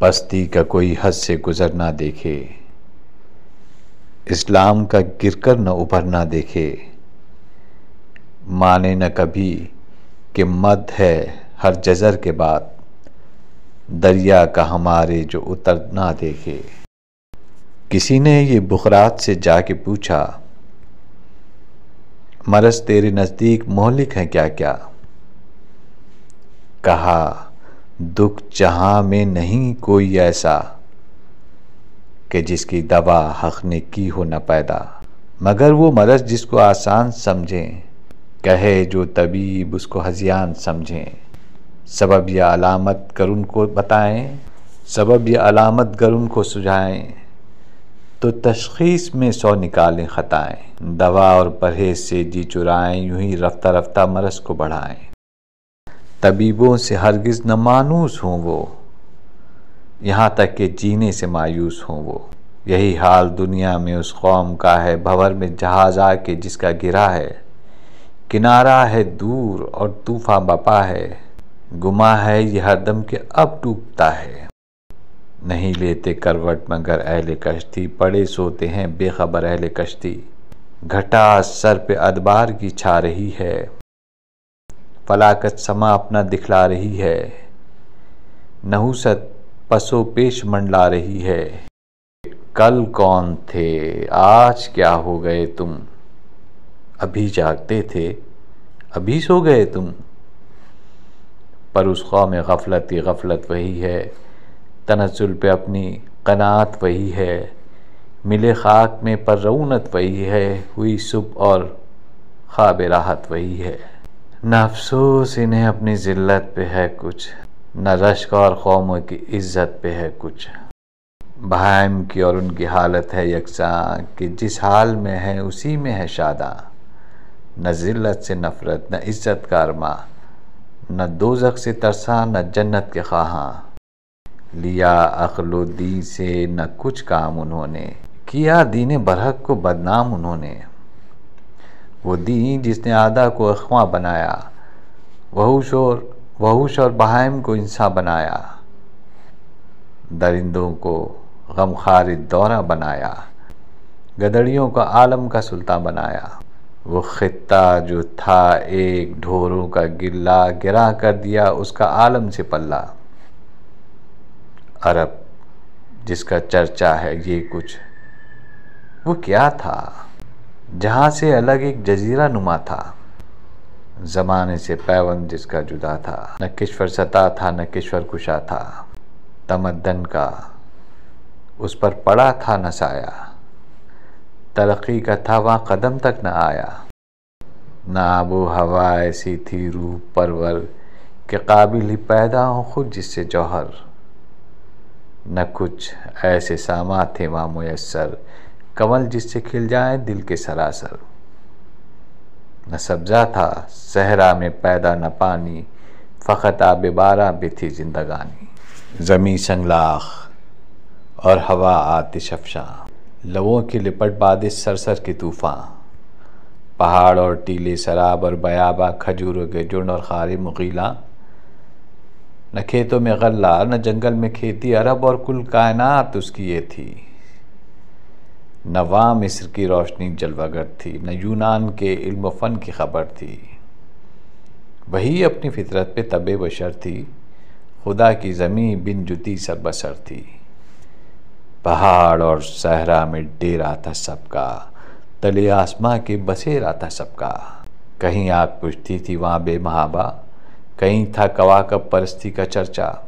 पस्ती का कोई हद से गुजर ना देखे, इस्लाम का गिरकर न उभर ना देखे, माने न कभी कि मद है हर जज़र के बाद, दरिया का हमारे जो उतर ना देखे। किसी ने ये बुखरात से जाके पूछा, मरज़ तेरे नज़दीक मोहलिक हैं क्या क्या? कहा, दुख जहां में नहीं कोई ऐसा कि जिसकी दवा हक़ ने की हो न पैदा। मगर वो मरज़ जिसको आसान समझें, कहे जो तबीब उसको हज़ियान समझें। सबब या अलामत कर उनको बताएं, सबब या अलामत गर उनको सुझाएं, तो तशख़ीस में 100 निकालें ख़ताएं। दवा और परहेज़ से जी चुराएं, यूं ही रफ्ता रफ्ता मरज़ को बढ़ाएं। तबीबों से हरगिज़ न मानूस हों वो, यहाँ तक कि जीने से मायूस हों वो। यही हाल दुनिया में उस कौम का है, भंवर में जहाज़ आके जिसका गिरा है। किनारा है दूर और तूफ़ान बपा है, गुमा है ये हरदम के अब डूबता है। नहीं लेते करवट मगर अहले कश्ती, पड़े सोते हैं बेखबर अहले कश्ती। घटा सर पे अदबार की छा रही है, फलाकत समा अपना दिखला रही है। नहुसत पसो पेश मंडला रही है। कल कौन थे आज क्या हो गए तुम, अभी जागते थे अभी सो गए तुम। पर उस क़ौम गफलत की गफलत वही है, तनज़्ज़ुल पे अपनी क़नाअत वही है। मिले खाक में पर रऊनत वही है, हुई सुबह और ख्वाब राहत वही है। न अफ़सोस इन्हें अपनी ज़िल्लत पे है कुछ, न रश्क और कौमों की इज़्ज़त पे है कुछ। बहाइम की और उनकी हालत है यकसां कि जिस हाल में है उसी में है शादां। न ज़िल्लत से नफ़रत न इज़्ज़त का अरमा, न दोज़ख से तरसा न जन्नत के ख़्वाहां। लिया अक़्ल दीन से न कुछ काम उन्होंने, किया दीन बरहक को बदनाम उन्होंने। वो दीन जिसने आदा को अख़वा बनाया, वहुश और बहाइम को इंसान बनाया। दरिंदों को गमखार दौरा बनाया, गदड़ियों का आलम का सुल्तान बनाया। वो ख़ित्ता जो था एक ढोरों का गिल्ला, गिरा कर दिया उसका आलम से पल्ला। अरब जिसका चर्चा है ये कुछ, वो क्या था जहाँ से अलग एक जजीरा नुमा था। ज़माने से पैवंद जिसका जुदा था, न किश्वर सता था न किश्वर कुशा था। तमद्दन का उस पर पड़ा था न साया, तरक्की का था वहाँ कदम तक न आया। न आबो हवा ऐसी थी रूह परवर, के काबिल ही पैदा हो खुद जिससे जौहर। न कुछ ऐसे सामा थे वहाँ मुयस्सर, कमल जिससे खिल जाए दिल के सरासर। न सब्ज़ा था सहरा में पैदा न पानी, फ़क़त आब बारा भी थी जिंदगानी। ज़मी संगलाख और हवा आतिश अफ़शां, लवों की लिपट बादिश सरसर के तूफ़ान। पहाड़ और टीले शराब और बयाबा, खजूरों के जुर्न और खारी मुग़ीला। न खेतों में गल्ला न जंगल में खेती, अरब और कुल कायनात उसकी ये थी। न वहाँ मिस्र की रोशनी जलवागर थी, न यूनान के इल्म फ़न की खबर थी। वही अपनी फितरत पे तबे बशर थी, खुदा की ज़मी बिन जुती सरबसर थी। पहाड़ और सहरा में डेरा था सबका, तले आसमां के बसेरा था सबका। कहीं आग पुछती थी वहाँ बेमहाबा, कहीं था कवाकब परस्ती का चर्चा।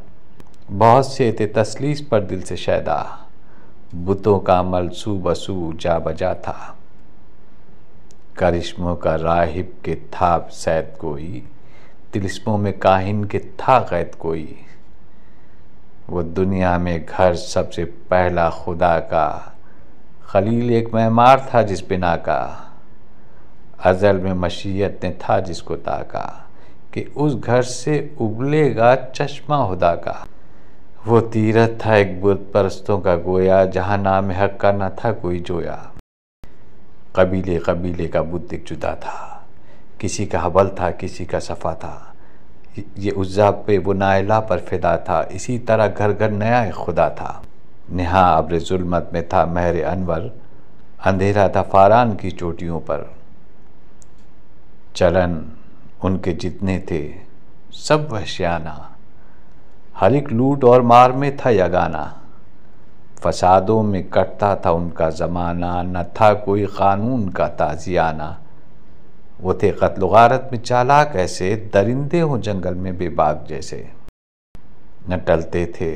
बहुत से थे तसलीस पर दिल से शैदा, बुतों का अमल सू बसू जा बजा था। करिश्मों का राहिब के था सैद कोई, तिलिस्मों में काहिन के था क़ैद कोई। वो दुनिया में घर सबसे पहला खुदा का, खलील एक मेमार था जिस बिना का। अज़ल में मशीयत ने था जिसको ताका, कि उस घर से उबलेगा चश्मा खुदा का। वो तीरथ था एक बुत परस्तों का गोया, जहाँ नाम हक का न था कोई जोया। कबीले कबीले का बुत एक जुदा था, किसी का हबल था किसी का सफ़ा था। ये उज़्ज़ा पे वो नाइला पर फिदा था, इसी तरह घर घर नया एक खुदा था। नेहा अब्र जुल्मत में था महर अनवर, अंधेरा था फारान की चोटियों पर। चलन उनके जितने थे सब वहशियाना, हर एक लूट और मार में था यगाना। फसादों में कटता था उनका ज़माना, न था कोई क़ानून का ताज़ियाना। वो थे क़त्ल गारत में चालाक ऐसे, दरिंदे हों जंगल में बेबाक जैसे। न टलते थे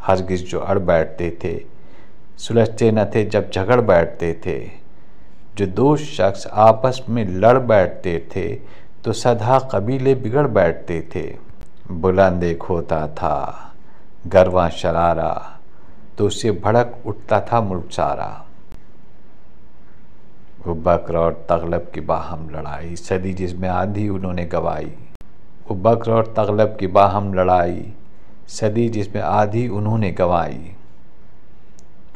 हरगिज़ जो अड़ बैठते थे, सुलझते न थे जब झगड़ बैठते थे। जो दो शख्स आपस में लड़ बैठते थे तो सदा कबीले बिगड़ बैठते थे। बुलंद एक होता था गरवा शरारा, तो उससे भड़क उठता था मुल्क सारा। वो बकर और तगलब की बाहम लड़ाई, सदी जिसमें आधी उन्होंने गवाई। वो बकर और तगलब की बाहम लड़ाई, सदी जिसमें आधी उन्होंने गवाई।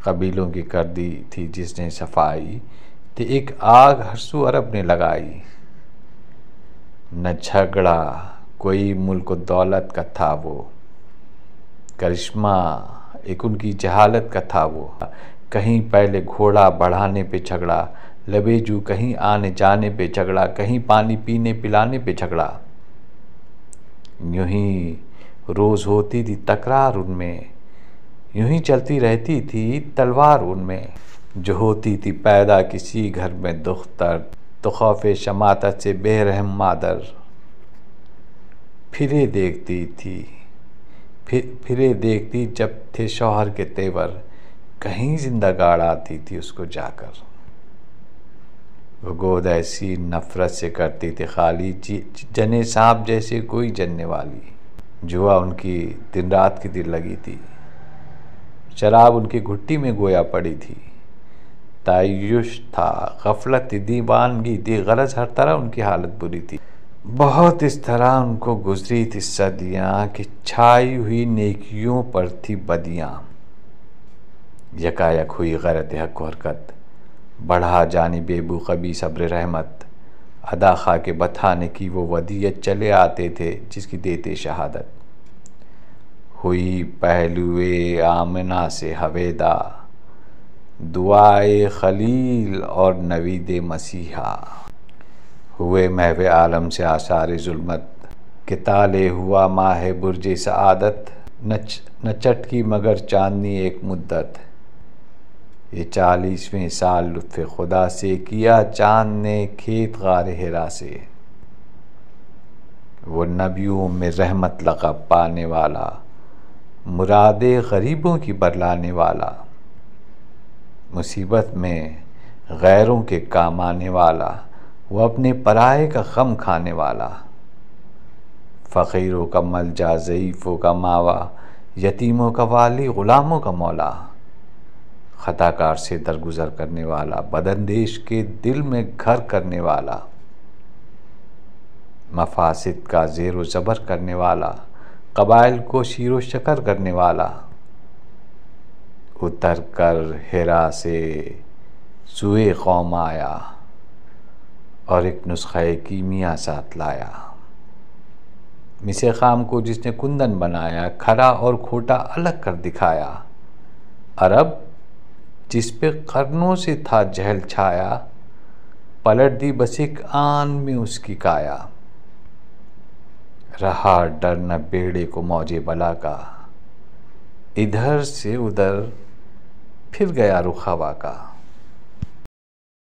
कबीलों की कर दी थी जिसने सफाई, तो एक आग हरसू अरब ने लगाई। न झगड़ा कोई मुल्क दौलत का था वो, करिश्मा एक उनकी जहालत का था वो। कहीं पहले घोड़ा बढ़ाने पे झगड़ा, लबेजू कहीं आने जाने पे झगड़ा, कहीं पानी पीने पिलाने पे झगड़ा। यूं ही रोज़ होती थी तकरार उनमें, यूं ही चलती रहती थी तलवार उनमें। जो होती थी पैदा किसी घर में दुख्तर, तो खौफ शमातत से बेरहम मादर फिरे देखती जब थे शौहर के तेवर, कहीं जिंदा गाड़ आती थी उसको जाकर। वो गोद ऐसी नफरत से करती थी खाली, जने सांप जैसे कोई जनने वाली। जुआ उनकी दिन रात की दिल लगी थी, शराब उनकी घुट्टी में गोया पड़ी थी। तायुश था, गफलत थी, दीवानगी थी, गरज हर तरह उनकी हालत बुरी थी। बहुत इस तरह उनको गुजरी थी सदियाँ कि छाई हुई नेकियों पर थी बदियाँ। यकायक हुई गैरत हक हरकत, बढ़ा जानी बेबू कभी सब्र रहमत। अदा खा के बताने की वो वदियत, चले आते थे जिसकी देते शहादत। हुई पहलुए आमना से हवेदा, दुआए खलील और नवीद मसीहा। हुए महवे आलम से आसार जुल्मत, के ताले हुआ माह बुर्ज सआदत। न चटकी मगर चांदनी एक मुद्दत, ये 40वें साल लुत्फ़ खुदा से किया चाँद ने खेत गार हिरा से। वो नबियों में रहमत लक़ब पाने वाला, मुरादे गरीबों की बरलाने वाला। मुसीबत में गैरों के काम आने वाला, वो अपने पराये का गम खाने वाला। फ़कीरों का मलजा, ज़ईफ़ों का मावा, यतीमों का वाली, ग़ुलामों का मौला। खताकार से दरगुजर करने वाला, बदअंदेश के दिल में घर करने वाला। मफासिद का ज़ेर व ज़बर करने वाला, कबाइल को शीरो शकर करने वाला। उतर कर हिरा से सुए कौम आया, और एक नुस्ख़े कीमिया साथ लाया। मिसे खाम को जिसने कुंदन बनाया, खरा और खोटा अलग कर दिखाया। अरब जिस पे कर्नों से था जहल छाया, पलट दी बस एक आन में उसकी काया। रहा डर न बेड़े को मौजे बला का, इधर से उधर फिर गया रुख हवा का।